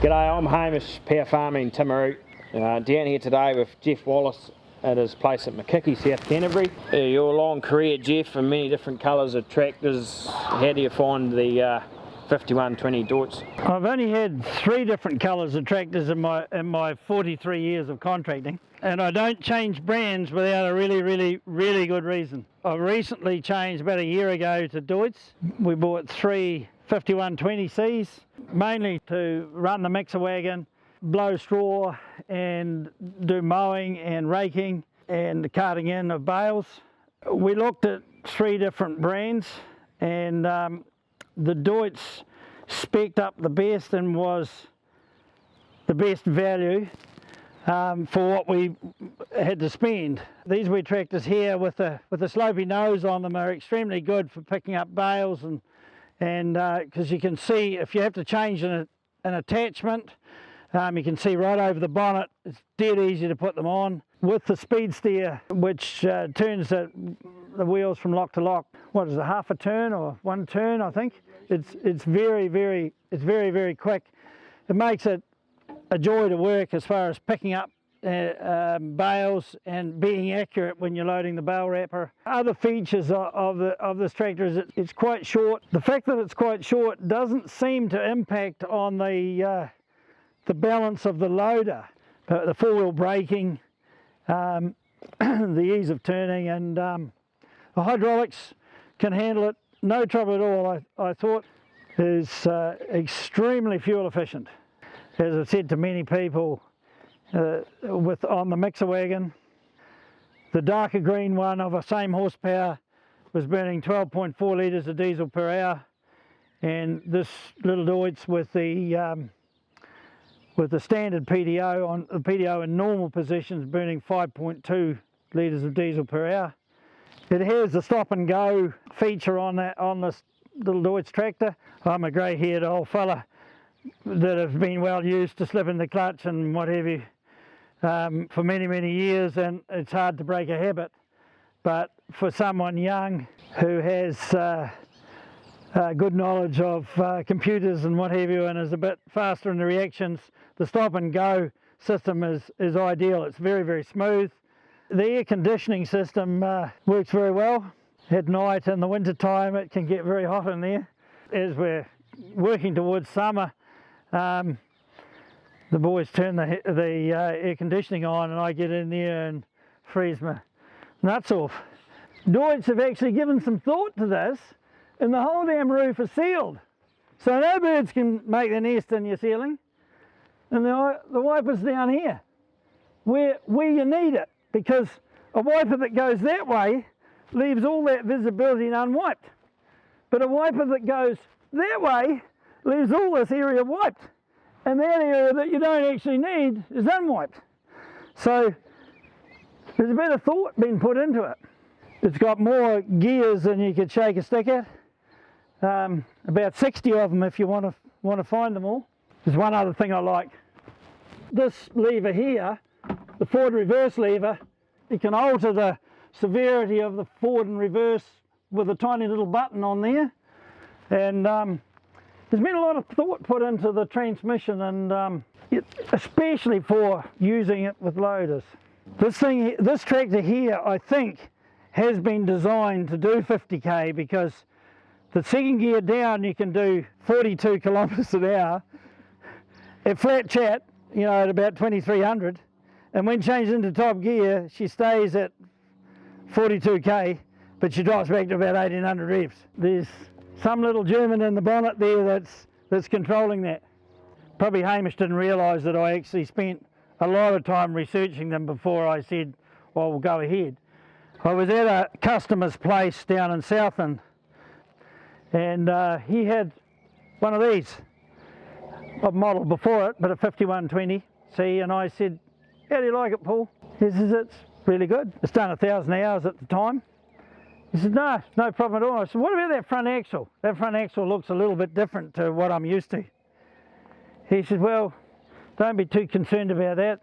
G'day, I'm Hamish, Power Farming, Timaru. Down here today with Geoff Wallace at his place at Makiki, South Canterbury. Your long career, Geoff, and many different colours of tractors. How do you find the 5120 Deutz? I've only had 3 different colours of tractors in my 43 years of contracting, and I don't change brands without a really good reason. I recently changed about a year ago to Deutz. We bought 3 5120Cs, mainly to run the mixer wagon, blow straw and do mowing and raking and carting in of bales. We looked at 3 different brands, and the Deutz spec'd up the best and was the best value for what we had to spend. These wee tractors here with a slopey nose on them are extremely good for picking up bales, and because you can see if you have to change an attachment, you can see right over the bonnet. It's dead easy to put them on. With the speed steer, which turns the wheels from lock to lock, what is it, half a turn or 1 turn, I think. It's very quick. It makes it a joy to work as far as picking up bales and being accurate when you're loading the bale wrapper. Other features of this tractor is it's quite short. The fact that it's quite short doesn't seem to impact on the balance of the loader. The 4-wheel braking, the ease of turning, and the hydraulics can handle it, no trouble at all. I thought is extremely fuel efficient. As I've said to many people, on the mixer wagon, the darker green one of the same horsepower was burning 12.4 litres of diesel per hour, and this little Deutz with the standard PDO on the PDO in normal positions burning 5.2 litres of diesel per hour. It has the stop and go feature on this little Deutz tractor. I'm a grey-haired old fella that have been well used to slipping the clutch and what have you for many years, and it's hard to break a habit. But for someone young who has good knowledge of computers and what have you, and is a bit faster in the reactions, the stop and go system is ideal. It's very smooth. The air conditioning system works very well. At night in the winter time it can get very hot in there. As we're working towards summer, the boys turn the air conditioning on, and I get in there and freeze my nuts off. Deutz have actually given some thought to this, and the whole damn roof is sealed, so no birds can make their nest in your ceiling. And the wiper's down here where you need it, because a wiper that goes that way leaves all that visibility unwiped, but a wiper that goes that way leaves all this area wiped, and that area that you don't actually need is unwiped. So there's a bit of thought being put into it. It's got more gears than you could shake a stick at, about 60 of them if you want to find them all. There's one other thing I like. This lever here, the forward reverse lever, you can alter the severity of the forward and reverse with a tiny little button on there, and there's been a lot of thought put into the transmission, and especially for using it with loaders. This tractor here, I think, has been designed to do 50k, because the second gear down you can do 42 kilometres an hour at flat chat, you know, at about 2300, and when changed into top gear she stays at 42k, but she drops back to about 1800 revs. There's some little German in the bonnet there that's controlling that. Probably Hamish didn't realise that I actually spent a lot of time researching them before I said, well, we'll go ahead. I was at a customer's place down in Southland, and he had one of these. I've modelled before it, but a 5120C, and I said, how do you like it, Paul? He says, it's really good. It's done 1,000 hours at the time. He said, no problem at all. I said, what about that front axle? That front axle looks a little bit different to what I'm used to. He said, well, don't be too concerned about that.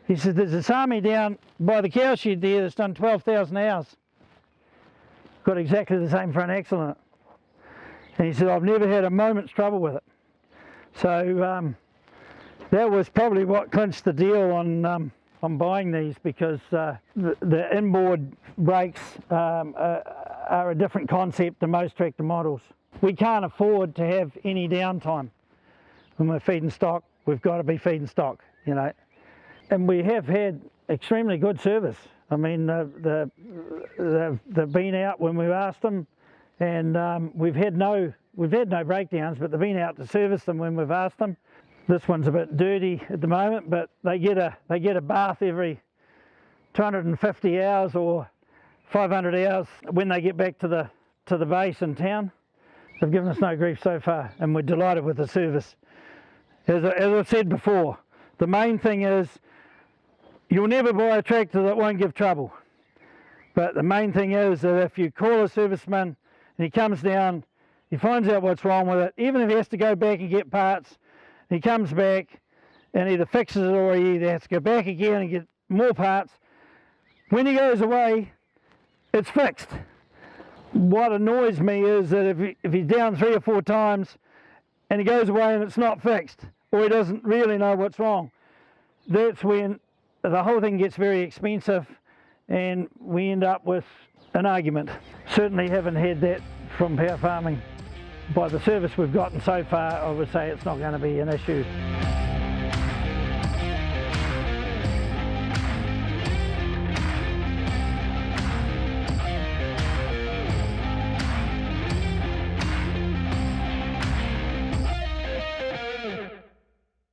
He said, there's a Sami down by the cow shed there that's done 12,000 hours. Got exactly the same front axle in it. And he said, I've never had a moment's trouble with it. So That was probably what clinched the deal on buying these, because the inboard brakes are a different concept to most tractor models. We can't afford to have any downtime. When we're feeding stock, we've got to be feeding stock, you know. And we have had extremely good service. I mean, they've been out when we've asked them, and we've had no breakdowns, but they've been out to service them when we've asked them. This one's a bit dirty at the moment, but they get a bath every 250 hours or 500 hours when they get back to the base in town. They've given us no grief so far, and we're delighted with the service. As I've said before, the main thing is you'll never buy a tractor that won't give trouble. But the main thing is that if you call a serviceman and he comes down, he finds out what's wrong with it, even if he has to go back and get parts, he comes back and either fixes it or he either has to go back again and get more parts. When he goes away, it's fixed. What annoys me is that if he's down 3 or 4 times and he goes away and it's not fixed, or he doesn't really know what's wrong, that's when the whole thing gets very expensive and we end up with an argument. Certainly haven't had that from power farming. By the service we've gotten so far, I would say it's not going to be an issue.